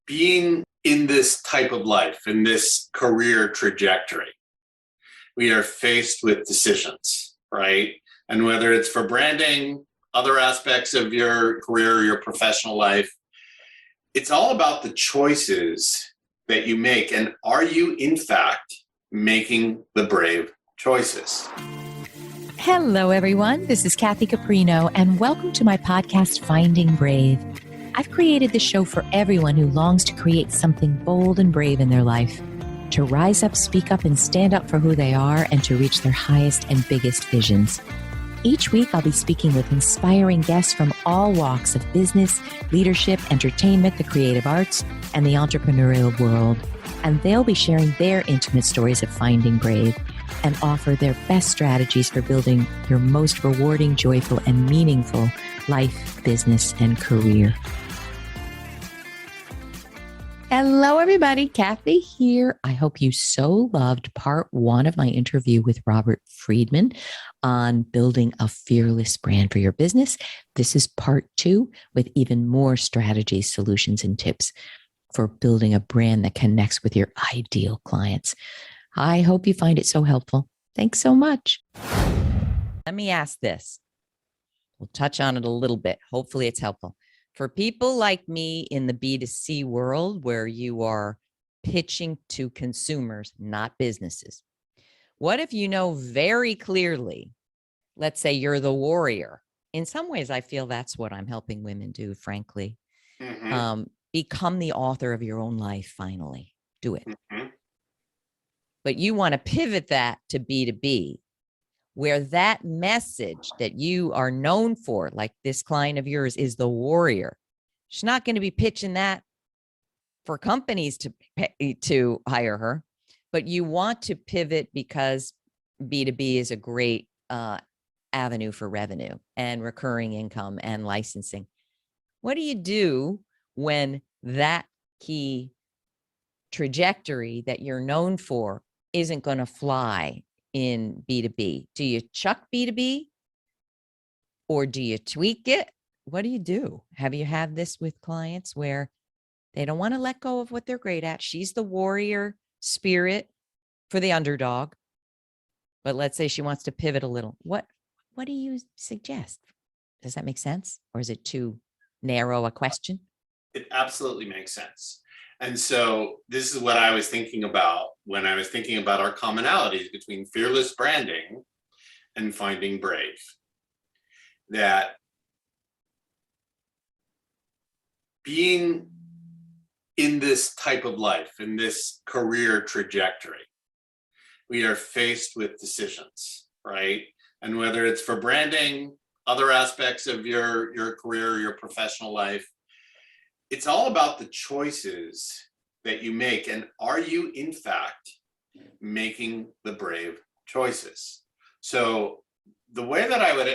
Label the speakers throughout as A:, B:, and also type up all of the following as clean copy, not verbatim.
A: being in this type of life, in this career trajectory, we are faced with decisions, right? And whether it's for branding, other aspects of your career, your professional life, it's all about the choices that you make. And are you, in fact, making the brave choices?
B: Hello, everyone. This is Kathy Caprino, and welcome to my podcast, Finding Brave. I've created this show for everyone who longs to create something bold and brave in their life, to rise up, speak up, and stand up for who they are, and to reach their highest and biggest visions. Each week, I'll be speaking with inspiring guests from all walks of business, leadership, entertainment, the creative arts, and the entrepreneurial world. And they'll be sharing their intimate stories of finding brave and offer their best strategies for building your most rewarding, joyful, and meaningful life, business, and career. Hello, everybody. Kathy here. I hope you so loved part one of my interview with Robert Friedman on building a fearless brand for your business. This is part two with even more strategies, solutions, and tips for building a brand that connects with your ideal clients. I hope you find it so helpful. Thanks so much. Let me ask this. We'll touch on it a little bit. Hopefully it's helpful. For people like me in the B2C world where you are pitching to consumers, not businesses, what if you know very clearly, let's say you're the warrior. In some ways, I feel that's what I'm helping women do, frankly. Become the author of your own life, finally. Do it. But you want to pivot that to B2B, where that message that you are known for, like this client of yours, is the warrior. She's not going to be pitching that for companies to hire her, but you want to pivot because B2B is a great avenue for revenue and recurring income and licensing. What do you do when that key trajectory that you're known for isn't going to fly in B2B? Do you chuck B2B or do you tweak it? What do you do? Have you had this with clients where they don't want to let go of what they're great at? She's the warrior spirit for the underdog, but let's say she wants to pivot a little. What do you suggest? Does that make sense? Or is it too narrow a question?
A: It absolutely makes sense. And so this is what I was thinking about when I was thinking about our commonalities between fearless branding and finding brave. That being in this type of life, in this career trajectory, we are faced with decisions, right? And whether it's for branding, other aspects of your career, your professional life, it's all about the choices that you make. And are you, in fact, making the brave choices? So the way that I would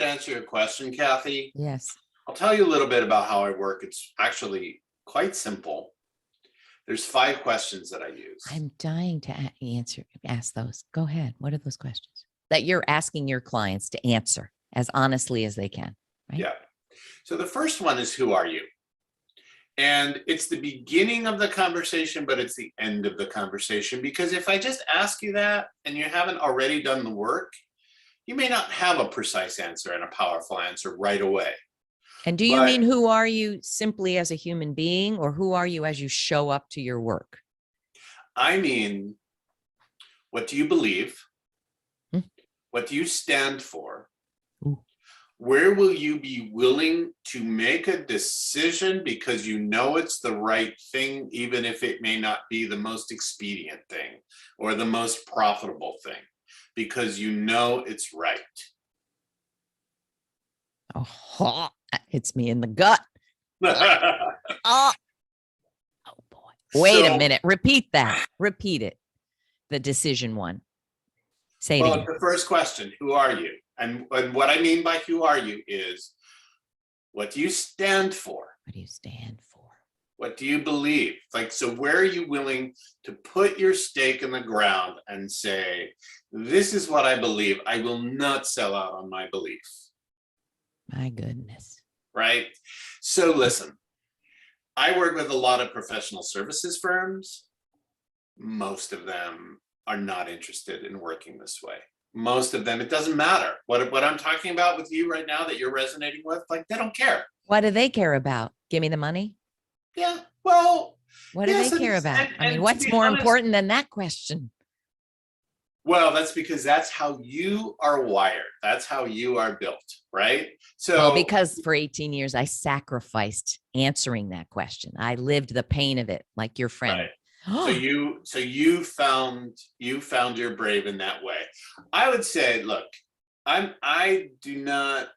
A: answer your question, Kathy,
B: yes,
A: I'll tell you a little bit about how I work. It's actually quite simple. There's 5 questions that I use.
B: I'm dying to ask those. Go ahead. What are those questions that you're asking your clients to answer as honestly as they can? Right?
A: Yeah. So the first one is, who are you? And it's the beginning of the conversation, but it's the end of the conversation. Because if I just ask you that and you haven't already done the work, you may not have a precise answer and a powerful answer right away.
B: And do you mean who are you simply as a human being, or who are you as you show up to your work?
A: I mean, what do you believe? What do you stand for? Where will you be willing to make a decision because you know it's the right thing, even if it may not be the most expedient thing or the most profitable thing, because you know it's right?
B: Oh, that hits me in the gut. Oh boy. Wait a minute. Repeat that. Repeat it. The decision one. Say it again.
A: The first question, who are you? And what I mean by who are you is, what do you stand for?
B: What do you stand for?
A: What do you believe? Like, so where are you willing to put your stake in the ground and say, this is what I believe. I will not sell out on my belief.
B: My goodness.
A: Right? So listen, I work with a lot of professional services firms. Most of them are not interested in working this way. Most of them, it doesn't matter. What I'm talking about with you right now that you're resonating with, like, they don't care.
B: What do they care about? Give me the money.
A: Yeah, well,
B: What do they
A: yes,
B: care about? I mean,
A: and to
B: what's
A: be
B: more
A: honest,
B: important than that question?
A: well, that's because that's how you are wired. That's how you are built, right?
B: Well,
A: So,
B: because for 18 years, I sacrificed answering that question. I lived the pain of it, like your friend.
A: right. So you found your brave in that way. I would say, look, I do not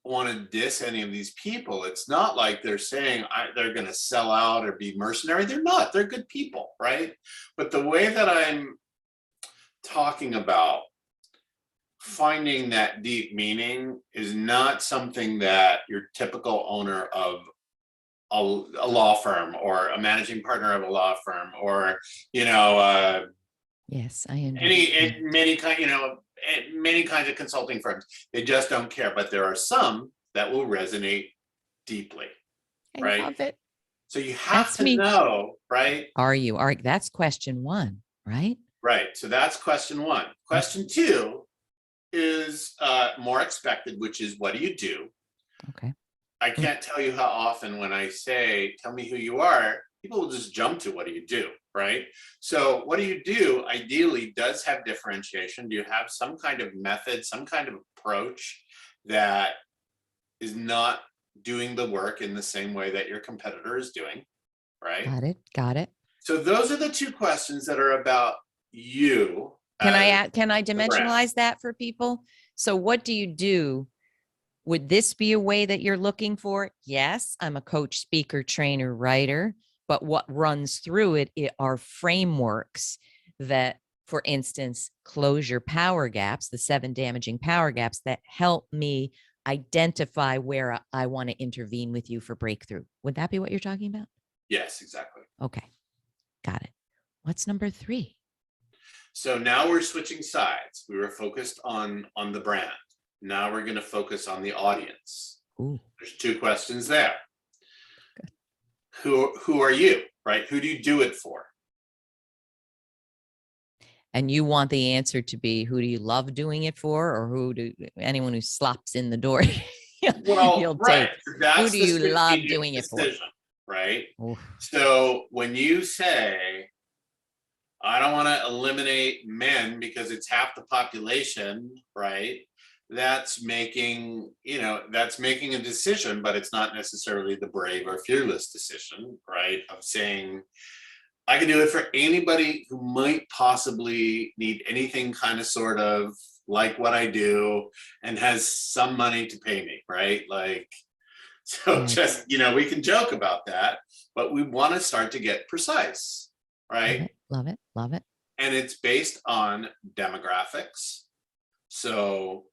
A: want to diss any of these people. It's not like they're saying they're going to sell out or be mercenary. They're not. They're good people, right? But the way that I'm talking about finding that deep meaning is not something that your typical owner of a law firm or a managing partner of a law firm or
B: Yes, I
A: any
B: understand.
A: many kinds of consulting firms, they just don't care. But there are some that will resonate deeply,
B: I
A: right?
B: love it.
A: So you have
B: That's
A: to
B: me.
A: know, right?
B: Are you? All right. That's question one, right?
A: Right. So that's question one. Question two is more expected, which is, what do you do?
B: Okay.
A: I can't tell you how often when I say, tell me who you are, people will just jump to, what do you do? Right. So what do you do ideally does have differentiation. Do you have some kind of method, some kind of approach that is not doing the work in the same way that your competitor is doing? Right.
B: Got it. Got it.
A: So those are the two questions that are about you
B: Can
A: as
B: I
A: the brand.
B: dimensionalize that for people? So what do you do? Would this be a way that you're looking for? Yes, I'm a coach, speaker, trainer, writer, but what runs through it are frameworks that, for instance, close your power gaps, the 7 damaging power gaps that help me identify where I want to intervene with you for breakthrough. Would that be what you're talking about?
A: Yes, exactly.
B: Okay, got it. What's number 3?
A: So now we're switching sides. We were focused on the brand. Now we're going to focus on the audience.
B: Ooh.
A: There's 2 questions there. Who are you, right? Who do you do it for?
B: And you want the answer to be, who do you love doing it for, or anyone who slops in the door,
A: Well,
B: you'll
A: right.
B: take.
A: That's
B: Who do
A: the
B: you love
A: strategic
B: doing it for?
A: decision, right?
B: Oof.
A: So when you say, I don't want to eliminate men because it's half the population, right? That's making a decision, but it's not necessarily the brave or fearless decision, right? Of saying, I can do it for anybody who might possibly need anything kind of sort of like what I do and has some money to pay me, right? Like, so
B: Yes.
A: just, we can joke about that, but we want to start to get precise, right?
B: Love it. Love it.
A: And it's based on demographics. So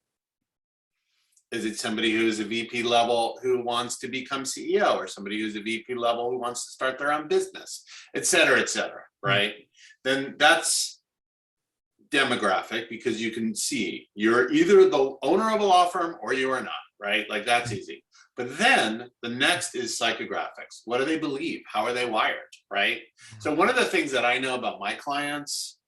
A: is it somebody who's a VP level who wants to become CEO, or somebody who's a VP level who wants to start their own business, et cetera, right? Then that's demographic, because you can see you're either the owner of a law firm or you are not, right? Like, that's easy. But then the next is psychographics. What do they believe? How are they wired, right? So one of the things that I know about my clients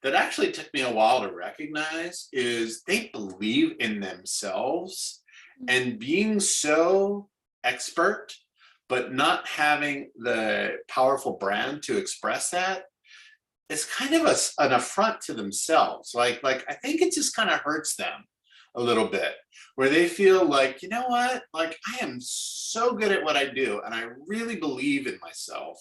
A: that actually took me a while to recognize is they believe in themselves, and being so expert, but not having the powerful brand to express that, it's kind of an affront to themselves. Like I think it just kind of hurts them a little bit, where they feel like, you know what, like, I am so good at what I do and I really believe in myself.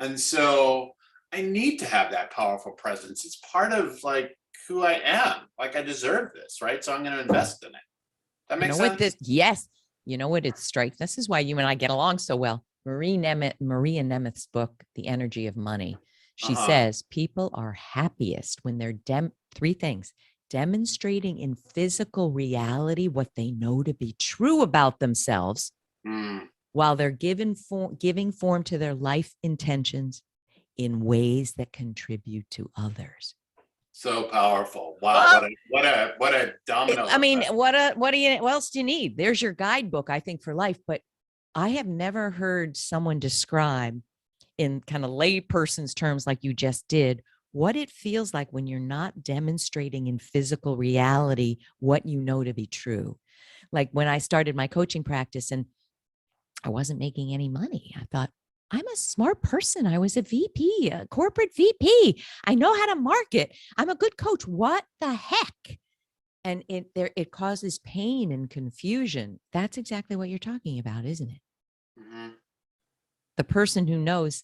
A: And so I need to have that powerful presence. It's part of like who I am. Like, I deserve this, right? So I'm going to invest in it. That makes sense?
B: Yes. You know what? It strikes. This is why you and I get along so well. Maria Nemeth's book, The Energy of Money. She says people are happiest when they're 3 things: demonstrating in physical reality what they know to be true about themselves, while they're giving form to their life intentions in ways that contribute to others.
A: So powerful. Wow.
B: Well,
A: what a domino.
B: I mean, what else do you need? There's your guidebook, I think, for life. But I have never heard someone describe in kind of layperson's terms, like you just did, what it feels like when you're not demonstrating in physical reality what you know to be true. Like when I started my coaching practice and I wasn't making any money, I thought, I'm a smart person. I was a VP, a corporate VP. I know how to market. I'm a good coach. What the heck? And it causes pain and confusion. That's exactly what you're talking about, isn't it?
A: Mm-hmm.
B: The person who knows,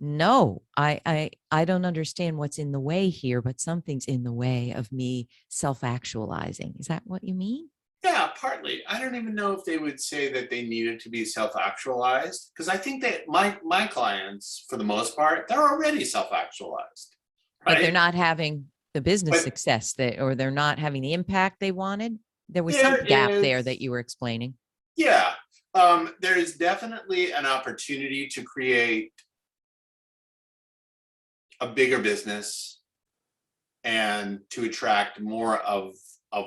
B: no, I don't understand what's in the way here, but something's in the way of me self-actualizing. Is that what you mean?
A: Yeah, partly. I don't even know if they would say that they needed to be self-actualized, because I think that my clients, for the most part, they're already self-actualized,
B: But they're
A: right?
B: not having the business
A: But
B: success or they're not having the impact they wanted. There was some
A: there
B: gap there that
A: is,
B: you were explaining.
A: yeah, there is definitely an opportunity to create a bigger business and to attract more of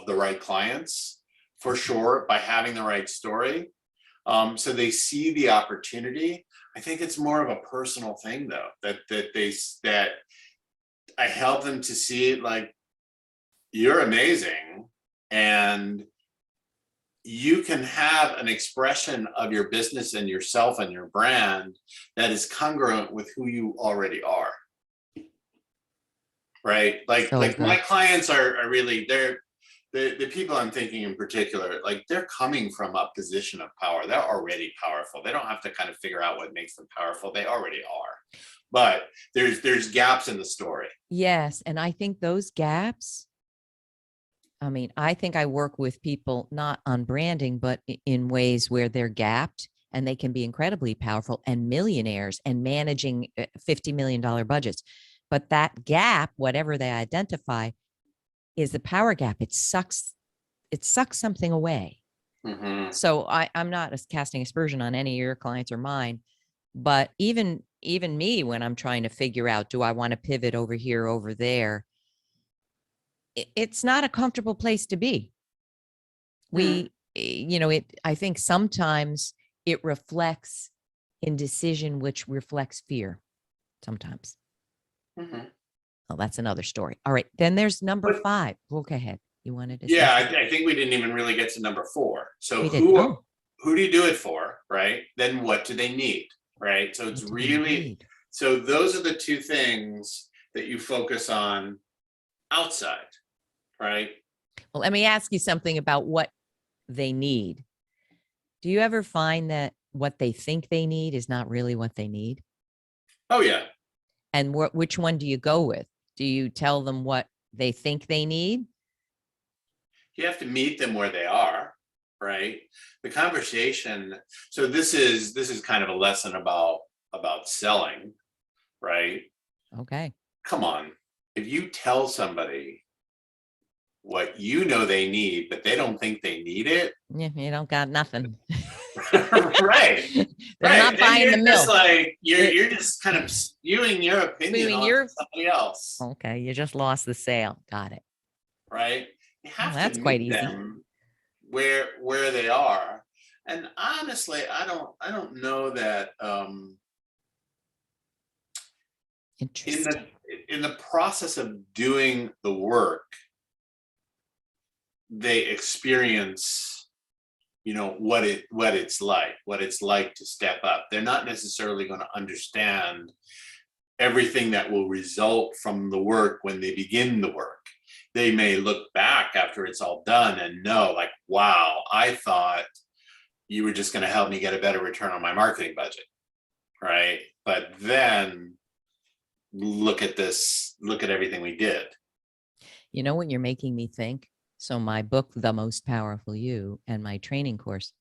A: the right clients, for sure, by having the right story. So they see the opportunity. I think it's more of a personal thing, though, that I help them to see it like, you're amazing, and you can have an expression of your business and yourself and your brand that is congruent with who you already are. Right?
B: So
A: Like my
B: good.
A: clients are really, they're the people I'm thinking in particular, like they're coming from a position of power. They're already powerful. They don't have to kind of figure out what makes them powerful. They already are. But there's gaps in the story.
B: Yes. And I think those gaps, I mean, I think I work with people not on branding, but in ways where they're gapped and they can be incredibly powerful and millionaires and managing $50 million budgets. But that gap, whatever they identify, is the power gap. It sucks something away.
A: Mm-hmm.
B: So I'm not casting aspersion on any of your clients or mine, but even me, when I'm trying to figure out, do I want to pivot over here, over there? It's not a comfortable place to be.
A: Mm-hmm.
B: I think sometimes it reflects indecision, which reflects fear sometimes.
A: Mm-hmm.
B: Oh, that's another story. All right. Then there's number
A: But
B: 5. Well, go ahead. You wanted to say
A: yeah,
B: something?
A: I think we didn't even really get to number 4. So
B: We did. Oh,
A: who do you do it for, right? Then what do they need, right? So it's
B: what do they
A: really,
B: need?
A: so those are the two things that you focus on outside, right?
B: Well, let me ask you something about what they need. Do you ever find that what they think they need is not really what they need?
A: Oh yeah.
B: And which one do you go with? Do you tell them what they think they need?
A: You have to meet them where they are, right? The conversation. So this is kind of a lesson about selling, right?
B: Okay.
A: Come on. If you tell somebody what you know they need, but they don't think they need it,
B: Yeah, you don't got nothing.
A: right?
B: They're
A: Right.
B: not
A: Then
B: buying the
A: you're just
B: milk.
A: like
B: It,
A: you're just kind of spewing your opinion
B: spewing
A: onto
B: your
A: somebody else,
B: okay, you just lost the sale. Got it.
A: right? You
B: Well,
A: have to
B: that's quite
A: meet
B: easy.
A: them where they are. And honestly, I don't know that in the
B: Interesting.
A: in the process of doing the work, they experience, what it's like to step up. They're not necessarily going to understand everything that will result from the work when they begin the work. They may look back after it's all done and know, like, wow, I thought you were just going to help me get a better return on my marketing budget, right? But then look at this, look at everything we did.
B: You know what you're making me think? So my book, The Most Powerful You, and my training course,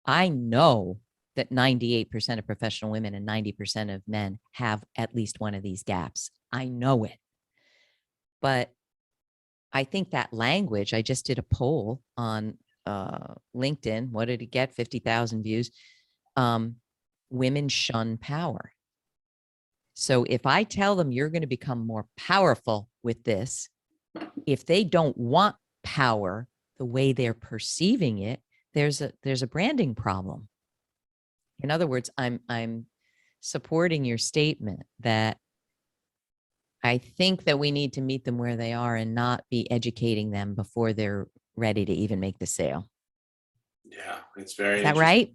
B: I know that 98% of professional women and 90% of men have at least one of these gaps. I know it. But I think that language, I just did a poll on LinkedIn. What did it get? 50,000 views. Um, Women shun power. So if I tell them you're going to become more powerful with this, if they don't want power the way they're perceiving it, there's a branding problem. In other words, I'm supporting your statement that I think that we need to meet them where they are and not be educating them before they're ready to even make the sale.
A: Yeah, it's very
B: Is that
A: interesting.
B: right?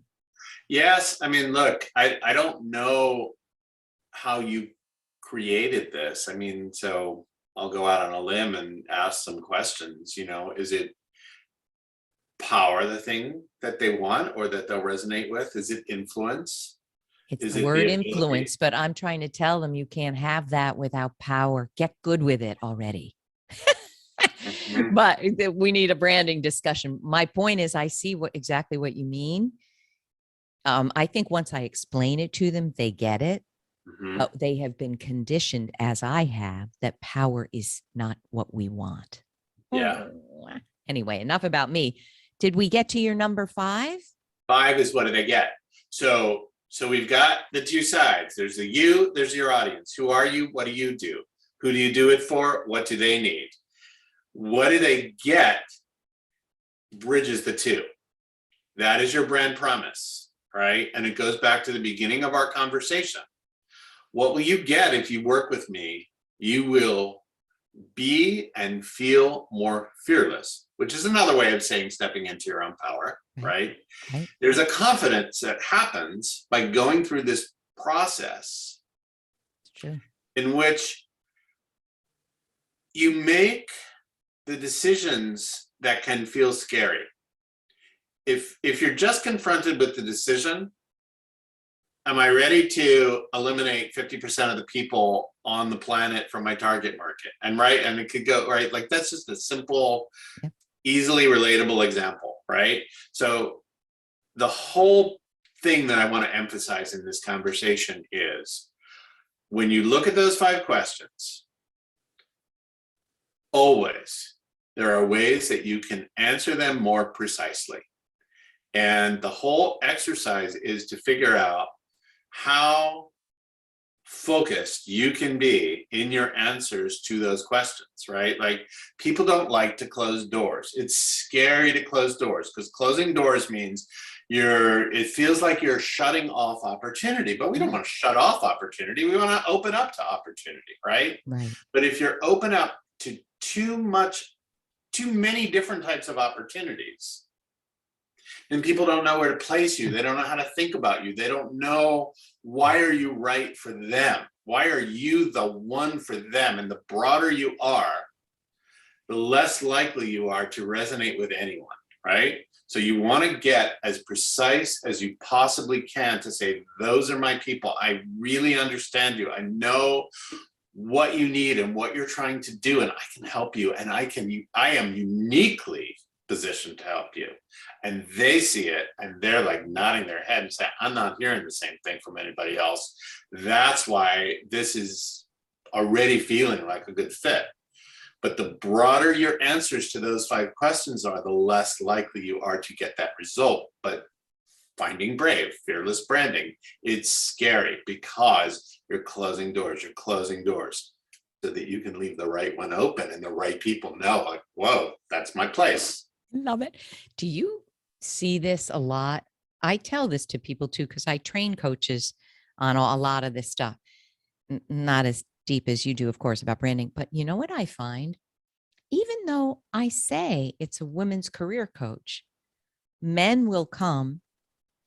A: Yes. I mean, look, I don't know how you created this. I mean, so I'll go out on a limb and ask some questions. Is it power, the thing that they want or that they'll resonate with? Is it influence?
B: It's
A: Is
B: the
A: it
B: word
A: the ability?
B: influence, but I'm trying to tell them you can't have that without power. Get good with it already.
A: Mhm.
B: But we need a branding discussion. My point is, I see exactly what you mean. I think once I explain it to them, they get it.
A: Mhm.
B: But they have been conditioned, as I have, that power is not what we want.
A: Yeah.
B: Anyway, enough about me. Did we get to your number 5?
A: 5 is what do they get? So we've got the two sides. There's the you, there's your audience. Who are you? What do you do? Who do you do it for? What do they need? What do they get? Bridges the two. That is your brand promise, right? And it goes back to the beginning of our conversation. What will you get if you work with me? You will be and feel more fearless, which is another way of saying stepping into your own power, right?
B: Right.
A: There's a confidence that happens by going through this process
B: True.
A: in which you make the decisions that can feel scary. If you're just confronted with the decision, am I ready to eliminate 50% of the people on the planet from my target market? And it could go right, like that's just a simple, easily relatable example, right? So the whole thing that I want to emphasize in this conversation is when you look at those 5 questions, always there are ways that you can answer them more precisely. And the whole exercise is to figure out how focused you can be in your answers to those questions, right? Like people don't like to close doors. It's scary to close doors because closing doors means it feels like you're shutting off opportunity, but we don't want to shut off opportunity. We want to open up to opportunity, right?
B: Right.
A: But if you're open up to too many different types of opportunities, and people don't know where to place you. They don't know how to think about you. They don't know why are you right for them? Why are you the one for them? And the broader you are, the less likely you are to resonate with anyone, right? So you want to get as precise as you possibly can to say, those are my people. I really understand you. I know what you need and what you're trying to do, and I can help you. And I am uniquely positioned to help you. And they see it and they're like nodding their head and saying, I'm not hearing the same thing from anybody else. That's why this is already feeling like a good fit. But the broader your answers to those 5 questions are, the less likely you are to get that result. But finding brave, fearless branding, it's scary because you're closing doors so that you can leave the right one open and the right people know, like, whoa, that's my place.
B: Love it. Do you see this a lot? I tell this to people too, because I train coaches on a lot of this stuff. Not as deep as you do, of course, about branding. But you know what I find? Even though I say it's a women's career coach, men will come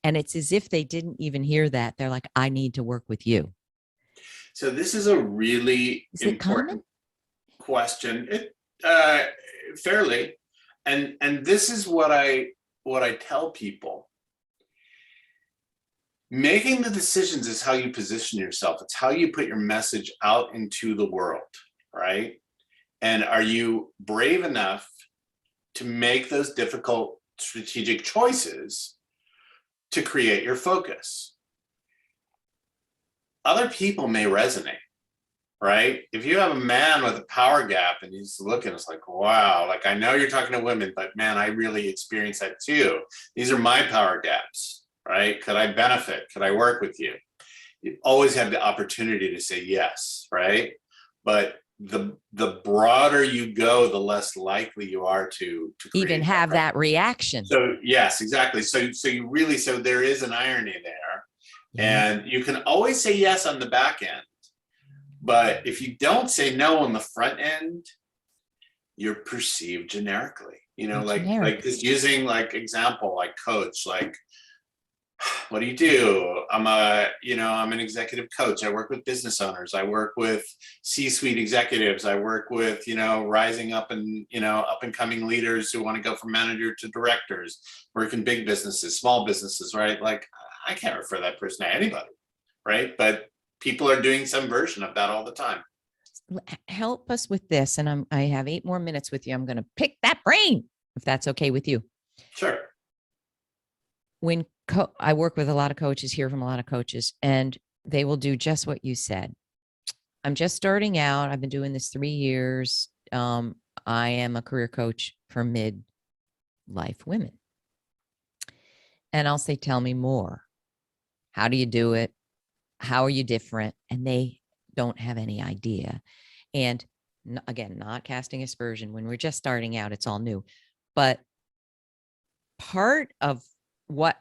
B: and it's as if they didn't even hear that. They're like, I need to work with you.
A: So this is a really important question. Fairly, and this is what I tell people. Making the decisions is how you position yourself. It's how you put your message out into the world, right? And are you brave enough to make those difficult strategic choices to create your focus? Other people may resonate, right? If you have a man with a power gap and he's looking, it's like, wow, like I know you're talking to women, but man, I really experience that too. These are my power gaps, right? Could I benefit? Could I work with you? You always have the opportunity to say yes, right? But the broader you go, the less likely you are to
B: even have that reaction.
A: So yes, exactly. So there is an irony there. And you can always say yes on the back end. But if you don't say no on the front end, you're perceived generically. Like just using like example, like coach, like, what do you do? I'm an executive coach. I work with business owners. I work with C-suite executives. I work with, rising up and, up and coming leaders who want to go from manager to directors, work in big businesses, small businesses, right? Like, I can't refer that person to anybody, right? But people are doing some version of that all the time.
B: Help us with this. And I have 8 more minutes with you. I'm going to pick that brain, if that's okay with you.
A: Sure.
B: When I work with a lot of coaches, hear from a lot of coaches, and they will do just what you said. I'm just starting out. I've been doing this 3 years. I am a career coach for mid-life women. And I'll say, tell me more. How do you do it? How are you different? And they don't have any idea. And again, not casting aspersion. When we're just starting out, it's all new. But part of what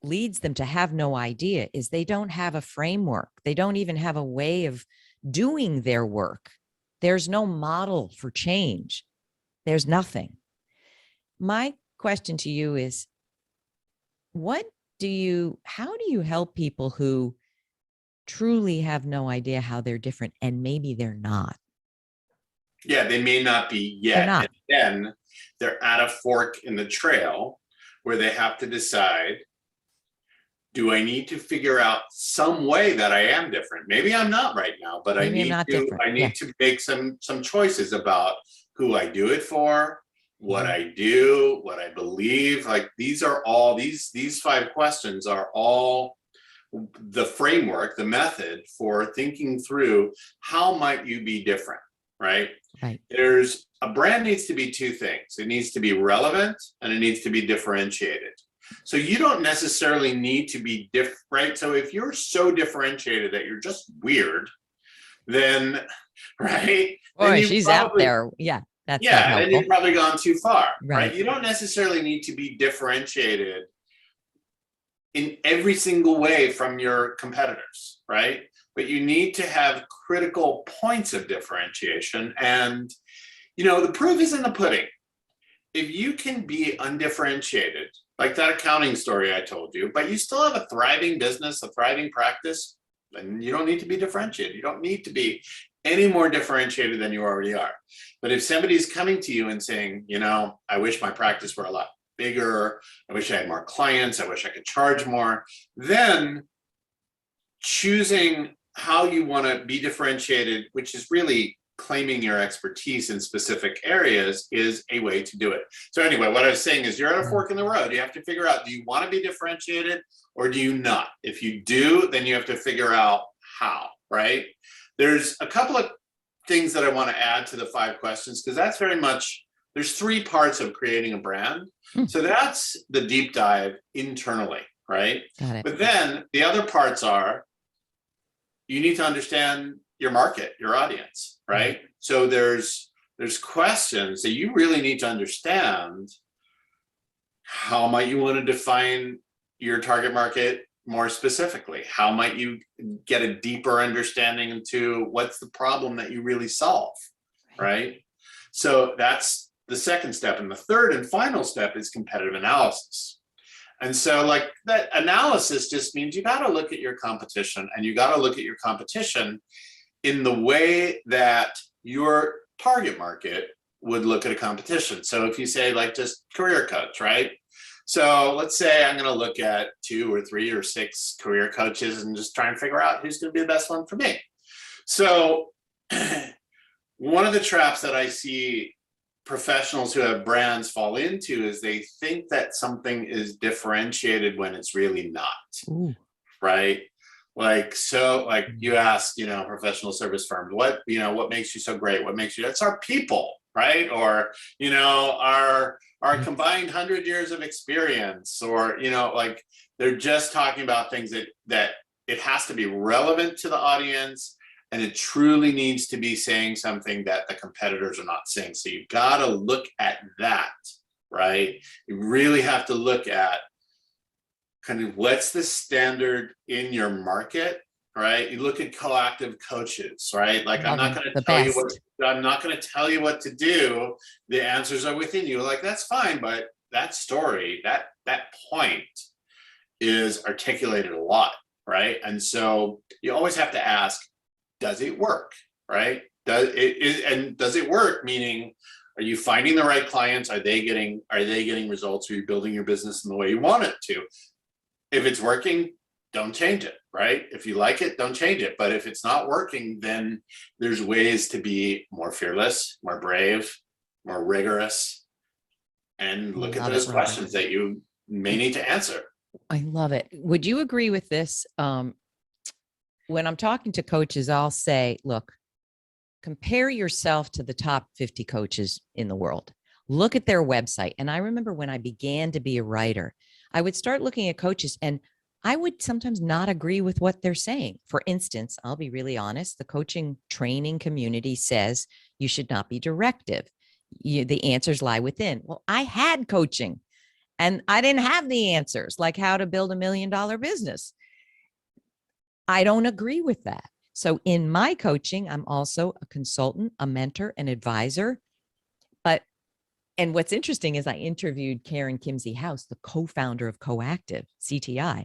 B: leads them to have no idea is they don't have a framework. They don't even have a way of doing their work. There's no model for change. There's nothing. My question to you is, how do you help people who truly have no idea how they're different, and maybe they're not?
A: Yeah, they may not be yet.
B: They're not.
A: And then they're at a fork in the trail where they have to decide, do I need to figure out some way that I am different? Maybe I'm not right now, but I need to make some choices about who I do it for, what I do, what I believe. Like, these are all these 5 questions are all the framework, the method for thinking through how might you be different, right?
B: Right.
A: A brand needs to be 2 things. It needs to be relevant and it needs to be differentiated. So you don't necessarily need to be different, right? So if you're so differentiated that you're just weird, then, right?
B: Boy, she's out there. Yeah, that's not helpful.
A: Then you've probably gone too far, right? You don't necessarily need to be differentiated in every single way from your competitors, right? But you need to have critical points of differentiation. And, the proof is in the pudding. If you can be undifferentiated, like that accounting story I told you, but you still have a thriving business, a thriving practice, then you don't need to be differentiated. You don't need to be any more differentiated than you already are. But if somebody's coming to you and saying, I wish my practice were a lot bigger, I wish I had more clients, I wish I could charge more, then choosing how you want to be differentiated, which is really claiming your expertise in specific areas, is a way to do it. So anyway, what I was saying is, you're at a fork in the road. You have to figure out, do you want to be differentiated or do you not? If you do, then you have to figure out how, right? There's a couple of things that I want to add to the 5 questions, because that's very much, there's 3 parts of creating a brand. So that's the deep dive internally, right?
B: Got it.
A: But then the other parts are, you need to understand your market, your audience, right? So there's questions that you really need to understand. How might you want to define your target market more specifically? How might you get a deeper understanding into what's the problem that you really solve, right? So that's the second step. And the third and final step is competitive analysis. And so, like, that analysis just means you got to look at your competition, and you got to look at your competition in the way that your target market would look at a competition. So if you say, like, just career coach, right? So let's say I'm going to look at 2 or 3 or 6 career coaches and just try and figure out who's going to be the best one for me. So one of the traps that I see professionals who have brands fall into is they think that something is differentiated when it's really not. Right? Like, so, like, you asked, professional service firms, what makes you so great? What makes you, it's our people, right? Or, our combined 100 years of experience, or, like, they're just talking about things that it has to be relevant to the audience, and it truly needs to be saying something that the competitors are not saying. So you've got to look at that, right? You really have to look at kind of what's the standard in your market, right? You look at coactive coaches, right? Like, I'm not going to tell you what, I'm not going to tell you what to do. The answers are within you. Like, that's fine, but that story, that point is articulated a lot, right? And so you always have to ask, does it work, right? Does it work? Meaning, are you finding the right clients? Are they getting results? Are you building your business in the way you want it to? If it's working, don't change it, right? If you like it, don't change it. But if it's not working, then there's ways to be more fearless, more brave, more rigorous, and look at those questions that you may need to answer.
B: I love it. Would you agree with this? When I'm talking to coaches, I'll say, look, compare yourself to the top 50 coaches in the world. Look at their website. And I remember when I began to be a writer, I would start looking at coaches and I would sometimes not agree with what they're saying. For instance, I'll be really honest, the coaching training community says you should not be directive. The answers lie within. Well, I had coaching and I didn't have the answers, like how to build $1 million business. I don't agree with that. So in my coaching, I'm also a consultant, a mentor, an advisor. And what's interesting is I interviewed Karen Kimsey House, the co-founder of Coactive, CTI.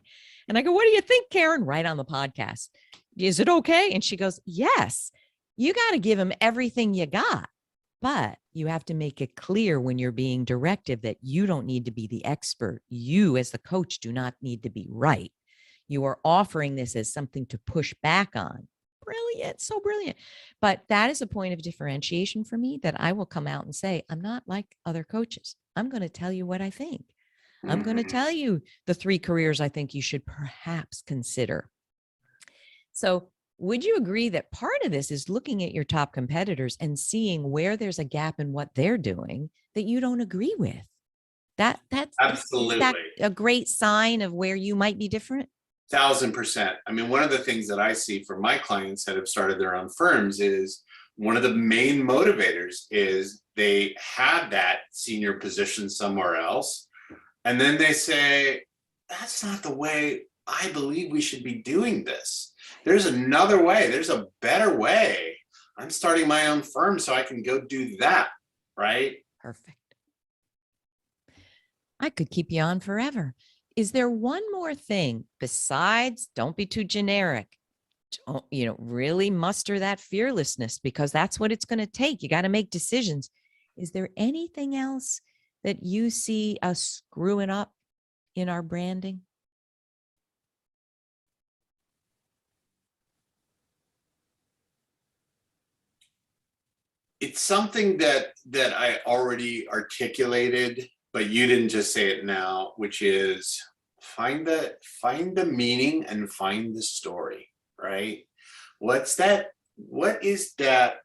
B: And I go, what do you think, Karen? Right on the podcast. Is it okay? And she goes, yes, you got to give them everything you got. But you have to make it clear when you're being directive that you don't need to be the expert. You as the coach do not need to be right. You are offering this as something to push back on. Brilliant, so brilliant. But that is a point of differentiation for me that I will come out and say, I'm not like other coaches. I'm going to tell you what I think. I'm going to tell you the 3 careers I think you should perhaps consider. So would you agree that part of this is looking at your top competitors and seeing where there's a gap in what they're doing that you don't agree with? That's
A: absolutely,
B: is that a great sign of where you might be different?
A: 1000%. I mean, one of the things that I see from my clients that have started their own firms is one of the main motivators is they had that senior position somewhere else. And then they say, that's not the way I believe we should be doing this. There's another way. There's a better way. I'm starting my own firm so I can go do that. Right?
B: Perfect. I could keep you on forever. Is there one more thing besides don't be too generic? Don't, really muster that fearlessness because that's what it's going to take. You got to make decisions. Is there anything else that you see us screwing up in our branding?
A: It's something that I already articulated, but you didn't just say it now, which is find the meaning and find the story, right? What is that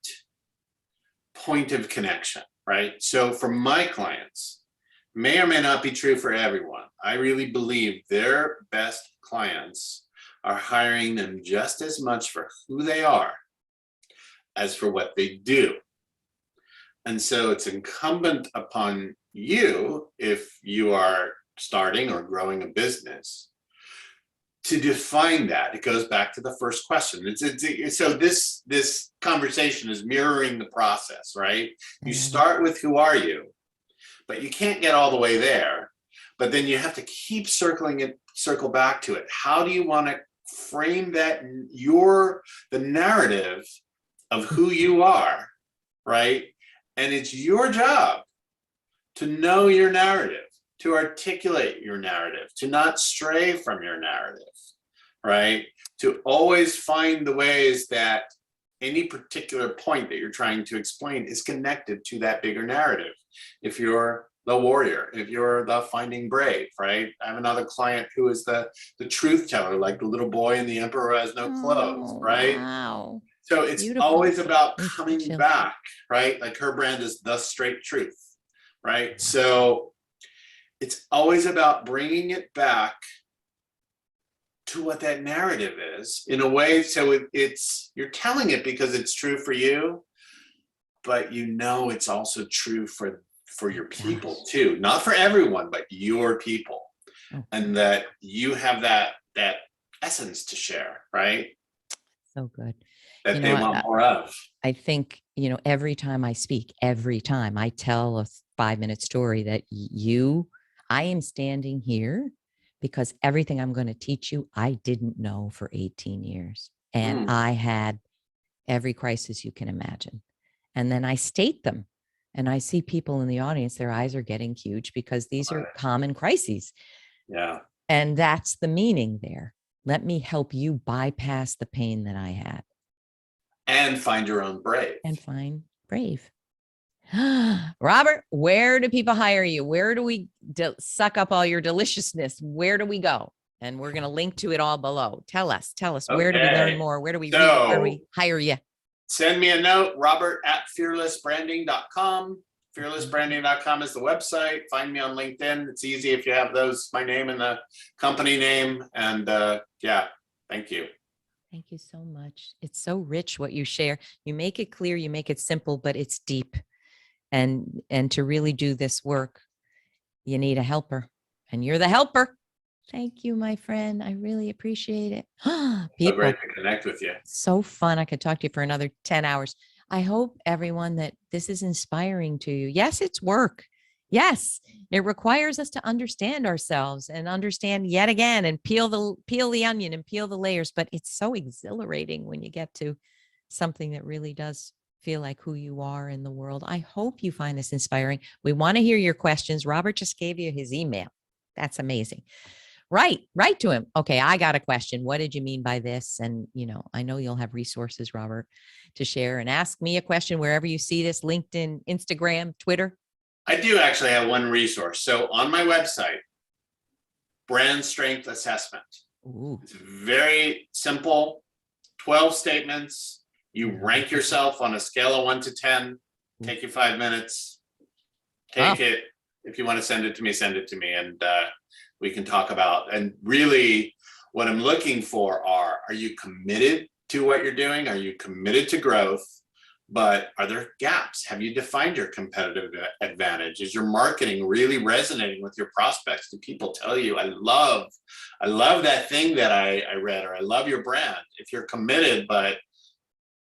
A: point of connection, right? So for my clients, may or may not be true for everyone. I really believe their best clients are hiring them just as much for who they are as for what they do. And so it's incumbent upon you, if you are starting or growing a business, to define that. It goes back to the first question. So this conversation is mirroring the process, right? You start with who are you, but you can't get all the way there. But then you have to keep circle back to it. How do you want to frame that, the narrative of who you are, right? And it's your job to know your narrative, to articulate your narrative, to not stray from your narrative, right? To always find the ways that any particular point that you're trying to explain is connected to that bigger narrative. If you're the warrior, if you're the finding brave, right? I have another client who is the truth teller, like the little boy in The Emperor Has No Clothes, right?
B: Wow.
A: So it's always about coming back, right? Like her brand is The Straight Truth, right? So it's always about bringing it back to what that narrative is in a way. So you're telling it because it's true for you, but it's also true for your people too. Not for everyone, but your people.
B: Oh,
A: and that you have that essence to share, right?
B: so good.
A: That they want more of.
B: I think, every time I speak, every time I tell a 5-minute story that I am standing here because everything I'm going to teach you, I didn't know for 18 years. And I had every crisis you can imagine. And then I state them. And I see people in the audience, their eyes are getting huge because these are common crises.
A: Yeah.
B: And that's the meaning there. Let me help you bypass the pain that I had.
A: And find your own brave.
B: And find brave. Robert, where do people hire you? Where do we suck up all your deliciousness? Where do we go? And we're going to link to it all below. Tell us, where do we learn more? Where do we read? Where do we hire you?
A: Send me a note, robert@fearlessbranding.com. Fearlessbranding.com is the website. Find me on LinkedIn. It's easy if you have my name and the company name. And thank you.
B: Thank you so much. It's so rich what you share. You make it clear, you make it simple, but it's deep. And to really do this work, you need a helper, and you're the helper. Thank you, my friend. I really appreciate it.
A: So great to connect with you.
B: So fun. I could talk to you for another 10 hours. I hope, everyone, that this is inspiring to you. Yes, it's work. Yes, it requires us to understand ourselves and understand yet again and peel the onion and peel the layers. But it's so exhilarating when you get to something that really does feel like who you are in the world. I hope you find this inspiring. We want to hear your questions. Robert just gave you his email. That's amazing. Write to him. Okay, I got a question. What did you mean by this? And, I know you'll have resources, Robert, to share, and ask me a question wherever you see this: LinkedIn, Instagram, Twitter.
A: I do actually have one resource. So on my website, brand strength assessment.
B: Ooh.
A: It's very simple, 12 statements. You rank yourself on a scale of 1 to 10. Take you 5 minutes. Take it. If you want to send it to me, and we can talk about. And really, what I'm looking for are you committed to what you're doing? Are you committed to growth? But are there gaps? Have you defined your competitive advantage? Is your marketing really resonating with your prospects? Do people tell you, I love that thing that I read, or I love your brand? If you're committed, but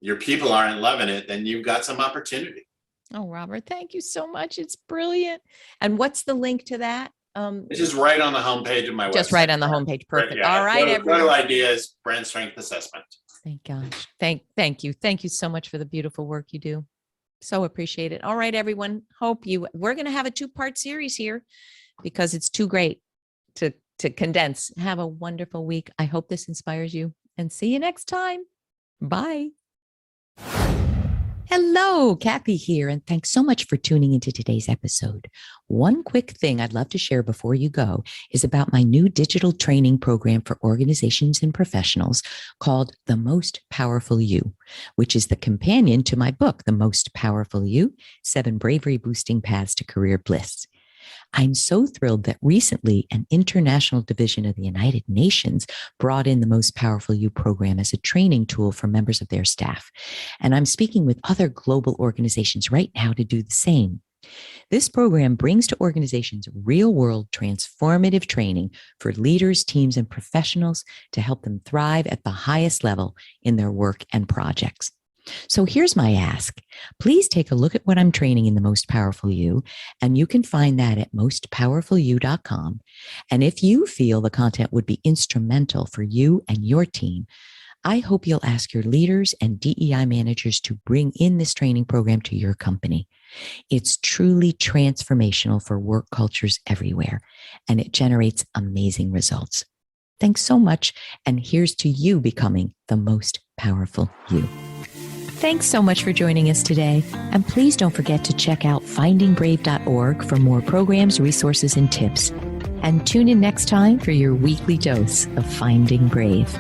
A: your people aren't loving it, then you've got some opportunity.
B: Oh, Robert, thank you so much. It's brilliant. And what's the link to that?
A: It's just right on the homepage of my website.
B: Just right on the homepage. Perfect.
A: Yeah.
B: All right, everyone.
A: Total Ideas, brand strength assessment.
B: Thank gosh. Thank you. Thank you so much for the beautiful work you do. So appreciate it. All right, everyone. We're going to have a 2-part series here because it's too great to condense. Have a wonderful week. I hope this inspires you, and see you next time. Bye. Hello, Kathy here, and thanks so much for tuning into today's episode. One quick thing I'd love to share before you go is about my new digital training program for organizations and professionals called The Most Powerful You, which is the companion to my book, The Most Powerful You: 7 Bravery Boosting Paths to Career Bliss. I'm so thrilled that recently an international division of the United Nations brought in the Most Powerful You program as a training tool for members of their staff. And I'm speaking with other global organizations right now to do the same. This program brings to organizations real-world transformative training for leaders, teams, and professionals to help them thrive at the highest level in their work and projects. So here's my ask. Please take a look at what I'm training in The Most Powerful You, and you can find that at mostpowerfulyou.com. And if you feel the content would be instrumental for you and your team, I hope you'll ask your leaders and DEI managers to bring in this training program to your company. It's truly transformational for work cultures everywhere, and it generates amazing results. Thanks so much, and here's to you becoming the most powerful you. Thanks so much for joining us today. And please don't forget to check out findingbrave.org for more programs, resources, and tips. And tune in next time for your weekly dose of Finding Brave.